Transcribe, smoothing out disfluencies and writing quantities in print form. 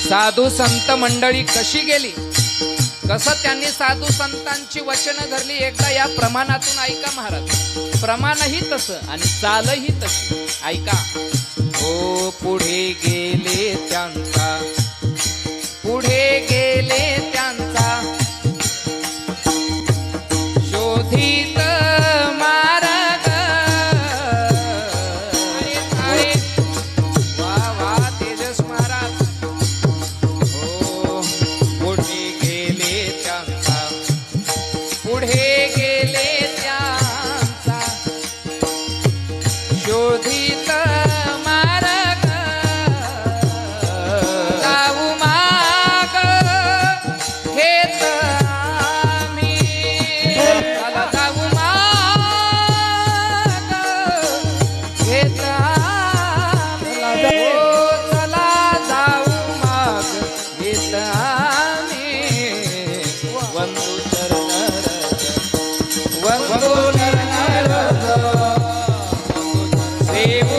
साधू संत मंडळी कशी गेली, कसं त्यांनी साधू संतांची वचनं धरली, एकदा या प्रमाणातून ऐका महाराज. प्रमाणही तसं आणि चालही तशी ऐका. ओ पुढे गेले त्यांचा, पुढे गेले त्यांचा शोधित मार्ग. वा वा तेजस महाराज. हो पुढे गेले त्यांचा, पुढे गेले त्यांचा शोधित मार्ग. जाऊ माग घेत आम्ही, चला जाऊ माग घेत आम्ही. हो चला जाऊ माग घेत आम्ही. वंदू चरण वंदू चरण सेवू